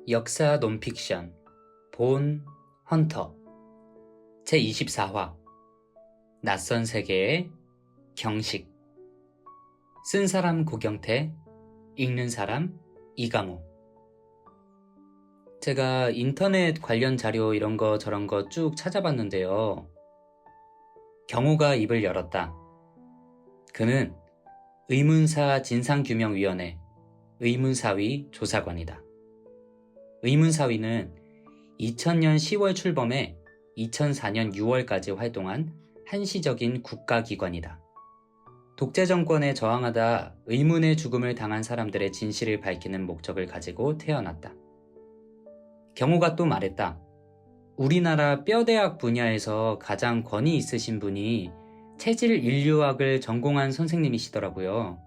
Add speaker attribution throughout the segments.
Speaker 1: 역사 논픽션 본 헌터 제24화 낯선 세계의 경식 쓴 사람 고경태, 읽는 사람 이강호. 제가 인터넷 관련 자료 이런 거 저런 거 쭉 찾아봤는데요. 경호가 입을 열었다. 그는 의문사 진상규명위원회 의문사위 조사관이다. 의문사위는 2000년 10월 출범해 2004년 6월까지 활동한 한시적인 국가기관이다. 독재 정권에 저항하다 의문의 죽음을 당한 사람들의 진실을 밝히는 목적을 가지고 태어났다. 경호가 또 말했다. 우리나라 뼈대학 분야에서 가장 권위 있으신 분이 체질 인류학을 전공한 선생님이시더라고요.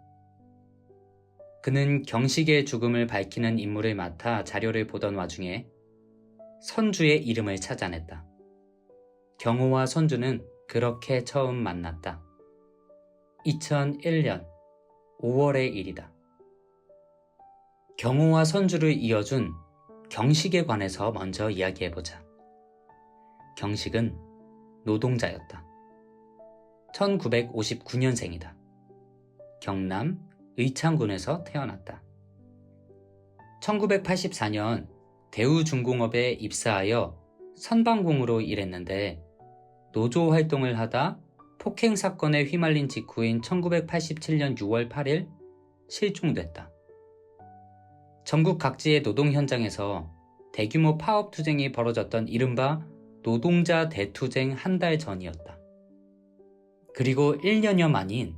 Speaker 1: 그는 경식의 죽음을 밝히는 임무를 맡아 자료를 보던 와중에 선주의 이름을 찾아냈다. 경호와 선주는 그렇게 처음 만났다. 2001년 5월의 일이다. 경호와 선주를 이어준 경식에 관해서 먼저 이야기해보자. 경식은 노동자였다. 1959년생이다. 경남 의창군에서 태어났다. 1984년 대우중공업에 입사하여 선방공으로 일했는데 노조 활동을 하다 폭행 사건에 휘말린 직후인 1987년 6월 8일 실종됐다. 전국 각지의 노동 현장에서 대규모 파업 투쟁이 벌어졌던 이른바 노동자 대투쟁 한 달 전이었다. 그리고 1년여 만인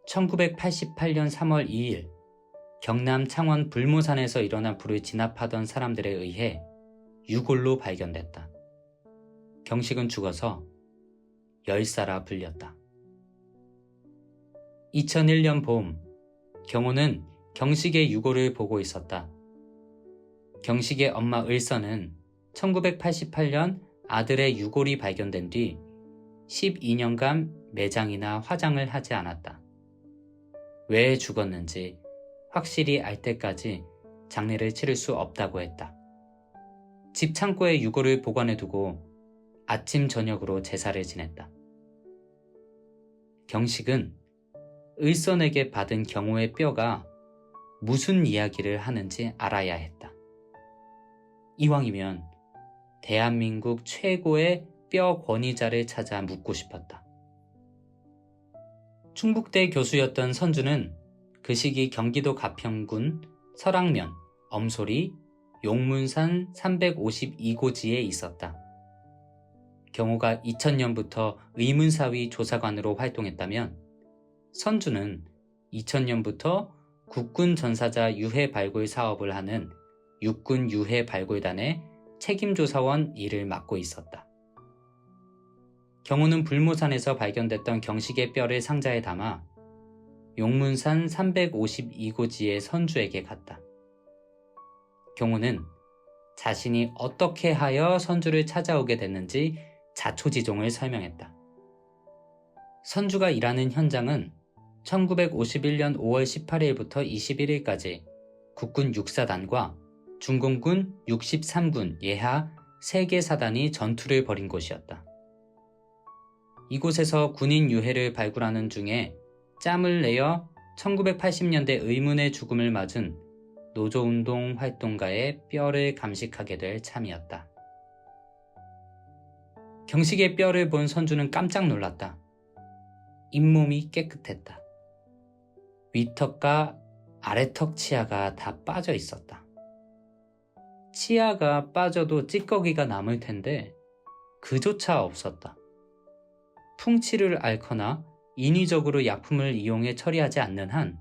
Speaker 1: 1988년 3월 2일 경남 창원 불모산에서 일어난 불을 진압하던 사람들에 의해 유골로 발견됐다. 경식은 죽어서 열사라 불렸다. 2001년 봄, 경호는 경식의 유골을 보고 있었다. 경식의 엄마 을선은 1988년 아들의 유골이 발견된 뒤 12년간 매장이나 화장을 하지 않았다. 왜 죽었는지 확실히 알 때까지 장례를 치를 수 없다고 했다. 집 창고에 유골을 보관해두고 아침 저녁으로 제사를 지냈다. 경식은 을선에게 받은 경호의 뼈가 무슨 이야기를 하는지 알아야 했다. 이왕이면 대한민국 최고의 뼈 권위자를 찾아 묻고 싶었다. 충북대 교수였던 선주는 그 시기 경기도 가평군 설악면, 엄소리, 용문산 352고지에 있었다. 경호가 2000년부터 의문사위 조사관으로 활동했다면 선주는 2000년부터 국군 전사자 유해 발굴 사업을 하는 육군 유해 발굴단의 책임조사원 일을 맡고 있었다. 경호는 불모산에서 발견됐던 경식의 뼈를 상자에 담아 용문산 352고지의 선주에게 갔다. 경호는 자신이 어떻게 하여 선주를 찾아오게 됐는지 자초지종을 설명했다. 선주가 일하는 현장은 1951년 5월 18일부터 21일까지 국군 육사단과 중공군 63군 예하 3개 사단이 전투를 벌인 곳이었다. 이곳에서 군인 유해를 발굴하는 중에 짬을 내어 1980년대 의문의 죽음을 맞은 노조운동 활동가의 뼈를 감식하게 될 참이었다. 경식의 뼈를 본 선주는 깜짝 놀랐다. 잇몸이 깨끗했다. 위턱과 아래턱 치아가 다 빠져 있었다. 치아가 빠져도 찌꺼기가 남을 텐데 그조차 없었다. 풍치를 앓거나 인위적으로 약품을 이용해 처리하지 않는 한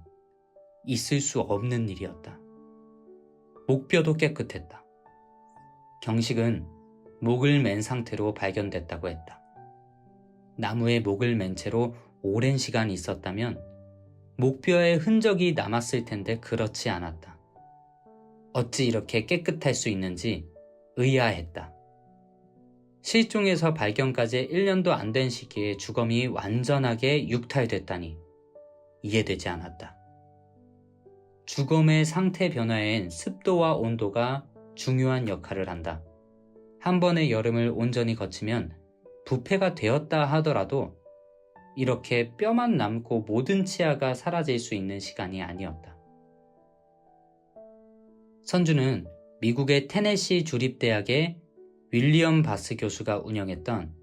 Speaker 1: 있을 수 없는 일이었다. 목뼈도 깨끗했다. 경식은 목을 맨 상태로 발견됐다고 했다. 나무에 목을 맨 채로 오랜 시간 있었다면 목뼈에 흔적이 남았을 텐데 그렇지 않았다. 어찌 이렇게 깨끗할 수 있는지 의아했다. 실종에서 발견까지 1년도 안 된 시기에 주검이 완전하게 육탈됐다니 이해되지 않았다. 주검의 상태 변화엔 습도와 온도가 중요한 역할을 한다. 한 번의 여름을 온전히 거치면 부패가 되었다 하더라도 이렇게 뼈만 남고 모든 치아가 사라질 수 있는 시간이 아니었다. 선주는 미국의 테네시 주립대학의 윌리엄 바스 교수가 운영했던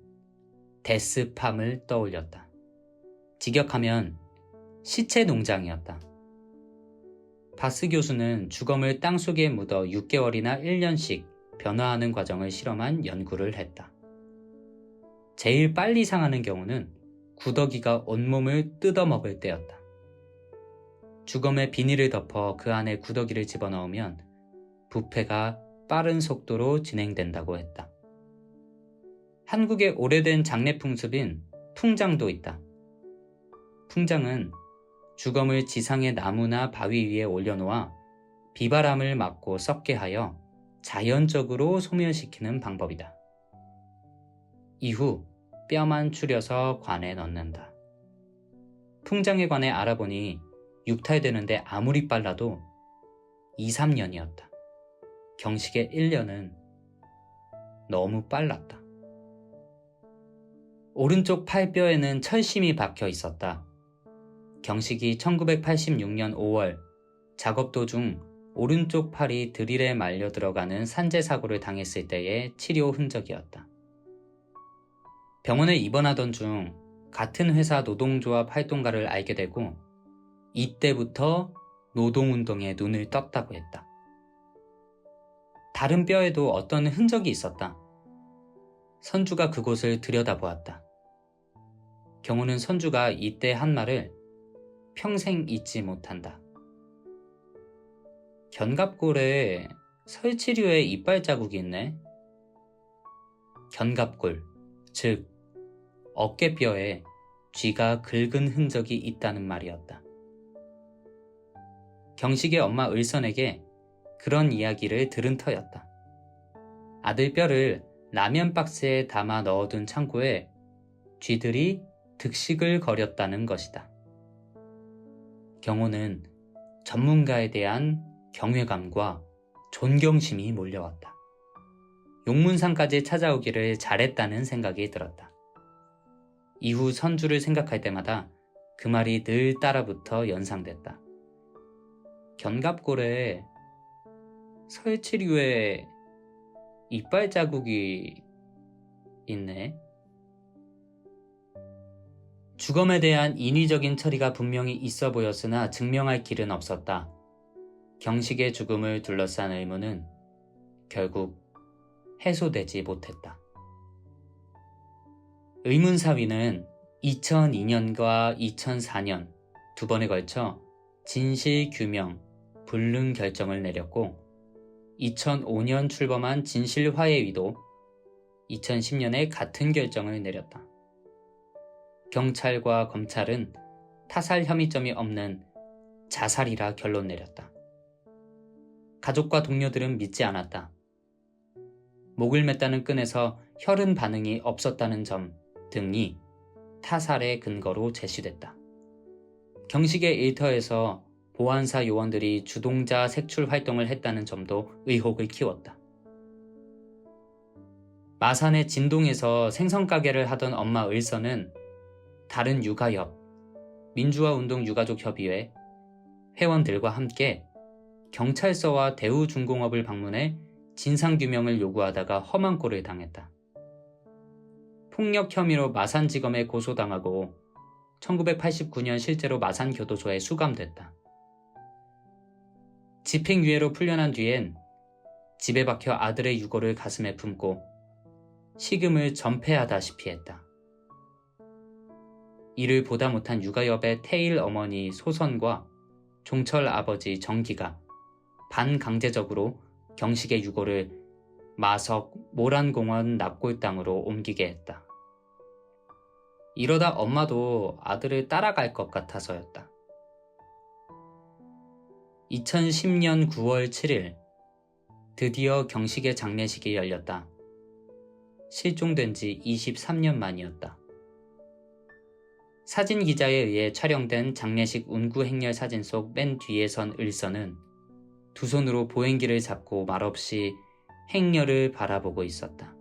Speaker 1: 데스팜을 떠올렸다. 직역하면 시체 농장이었다. 바스 교수는 주검을 땅속에 묻어 6개월이나 1년씩 변화하는 과정을 실험한 연구를 했다. 제일 빨리 상하는 경우는 구더기가 온몸을 뜯어먹을 때였다. 주검에 비닐을 덮어 그 안에 구더기를 집어넣으면 부패가 빠른 속도로 진행된다고 했다. 한국의 오래된 장례 풍습인 풍장도 있다. 풍장은 주검을 지상의 나무나 바위 위에 올려놓아 비바람을 막고 썩게 하여 자연적으로 소멸시키는 방법이다. 이후 뼈만 추려서 관에 넣는다. 풍장에 관해 알아보니 육탈되는데 아무리 빨라도 2~3년이었다. 경식의 1년은 너무 빨랐다. 오른쪽 팔뼈에는 철심이 박혀 있었다. 경식이 1986년 5월 작업 도중 오른쪽 팔이 드릴에 말려 들어가는 산재 사고를 당했을 때의 치료 흔적이었다. 병원에 입원하던 중 같은 회사 노동조합 활동가를 알게 되고 이때부터 노동운동에 눈을 떴다고 했다. 다른 뼈에도 어떤 흔적이 있었다. 선주가 그곳을 들여다보았다. 경호는 선주가 이때 한 말을 평생 잊지 못한다. 견갑골에 설치류의 이빨 자국이 있네. 견갑골, 즉 어깨뼈에 쥐가 긁은 흔적이 있다는 말이었다. 경식의 엄마 을선에게 그런 이야기를 들은 터였다. 아들 뼈를 라면 박스에 담아 넣어둔 창고에 쥐들이 득식을 거렸다는 것이다. 경호는 전문가에 대한 경외감과 존경심이 몰려왔다. 용문상까지 찾아오기를 잘했다는 생각이 들었다. 이후 선주를 생각할 때마다 그 말이 늘 따라붙어 연상됐다. 견갑골에 설치류의 이빨 자국이 있네. 주검에 대한 인위적인 처리가 분명히 있어 보였으나 증명할 길은 없었다. 경식의 죽음을 둘러싼 의문은 결국 해소되지 못했다. 의문사위는 2002년과 2004년 두 번에 걸쳐 진실규명, 불능 결정을 내렸고 2005년 출범한 진실화해위도 2010년에 같은 결정을 내렸다. 경찰과 검찰은 타살 혐의점이 없는 자살이라 결론 내렸다. 가족과 동료들은 믿지 않았다. 목을 맸다는 끈에서 혈흔 반응이 없었다는 점 등이 타살의 근거로 제시됐다. 경식의 일터에서 보안사 요원들이 주동자 색출 활동을 했다는 점도 의혹을 키웠다. 마산의 진동에서 생선가게를 하던 엄마 을선은 다른 육아협, 민주화운동 유가족협의회 회원들과 함께 경찰서와 대우중공업을 방문해 진상규명을 요구하다가 험한 꼴을 당했다. 폭력 혐의로 마산지검에 고소당하고 1989년 실제로 마산교도소에 수감됐다. 집행유예로 풀려난 뒤엔 집에 박혀 아들의 유골을 가슴에 품고 식음을 전폐하다시피 했다. 이를 보다 못한 육아협의 태일 어머니 소선과 종철 아버지 정기가 반강제적으로 경식의 유골을 마석 모란공원 납골당으로 옮기게 했다. 이러다 엄마도 아들을 따라갈 것 같아서였다. 2010년 9월 7일 드디어 경식의 장례식이 열렸다. 실종된 지 23년 만이었다. 사진 기자에 의해 촬영된 장례식 운구 행렬 사진 속 맨 뒤에 선 을선은 두 손으로 보행기를 잡고 말없이 행렬을 바라보고 있었다.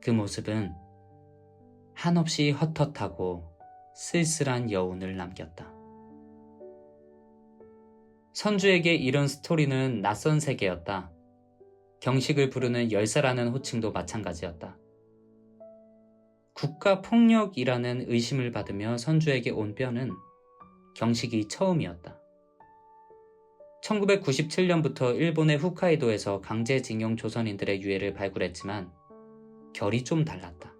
Speaker 1: 그 모습은 한없이 헛헛하고 쓸쓸한 여운을 남겼다. 선주에게 이런 스토리는 낯선 세계였다. 경식을 부르는 열사라는 호칭도 마찬가지였다. 국가폭력이라는 의심을 받으며 선주에게 온 뼈는 경식이 처음이었다. 1997년부터 일본의 홋카이도에서 강제징용 조선인들의 유해를 발굴했지만 결이 좀 달랐다.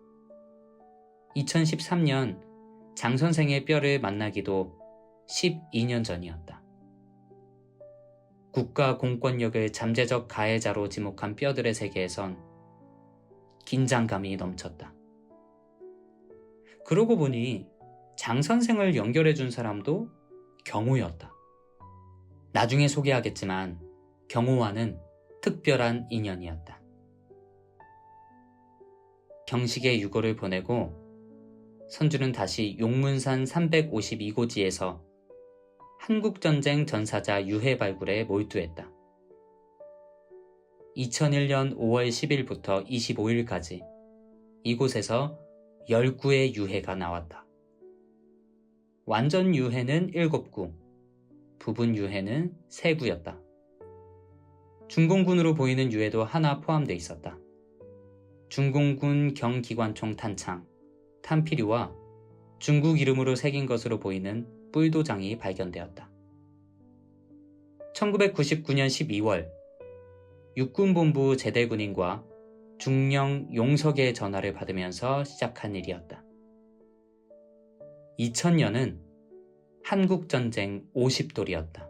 Speaker 1: 2013년 장 선생의 뼈를 만나기도 12년 전이었다. 국가 공권력을 잠재적 가해자로 지목한 뼈들의 세계에선 긴장감이 넘쳤다. 그러고 보니 장 선생을 연결해준 사람도 경호였다. 나중에 소개하겠지만 경호와는 특별한 인연이었다. 경식의 유고를 보내고 선주는 다시 용문산 352고지에서 한국전쟁 전사자 유해 발굴에 몰두했다. 2001년 5월 10일부터 25일까지 이곳에서 10구의 유해가 나왔다. 완전 유해는 7구, 부분 유해는 3구였다. 중공군으로 보이는 유해도 하나 포함되어 있었다. 중공군 경기관총 탄창, 탄피류와 중국 이름으로 새긴 것으로 보이는 뿔도장이 발견되었다. 1999년 12월 육군본부 제대군인과 중령 용석의 전화를 받으면서 시작한 일이었다. 2000년은 한국전쟁 50돌이었다.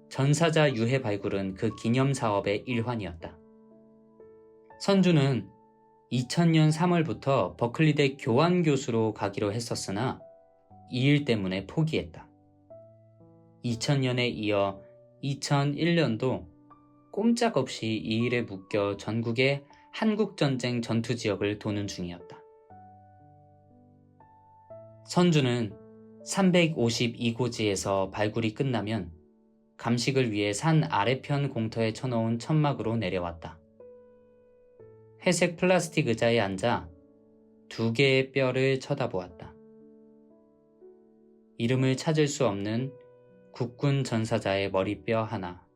Speaker 1: 전사자 유해 발굴은 그 기념사업의 일환이었다. 선주는 2000년 3월부터 버클리대 교환교수로 가기로 했었으나 이 일 때문에 포기했다. 2000년에 이어 2001년도 꼼짝없이 이 일에 묶여 전국의 한국전쟁 전투지역을 도는 중이었다. 선주는 352고지에서 발굴이 끝나면 감식을 위해 산 아래편 공터에 쳐놓은 천막으로 내려왔다. 회색 플라스틱 의자에 앉아 2개의 뼈를 쳐다보았다. 이름을 찾을 수 없는 국군 전사자의 머리뼈 하나,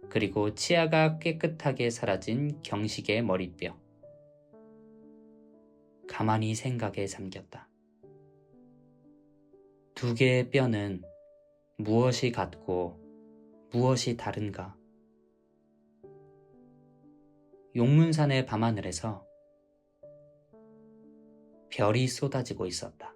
Speaker 1: 그리고 치아가 깨끗하게 사라진 경식의 머리뼈. 가만히 생각에 잠겼다. 2개의 뼈는 무엇이 같고 무엇이 다른가? 용문산의 밤하늘에서 별이 쏟아지고 있었다.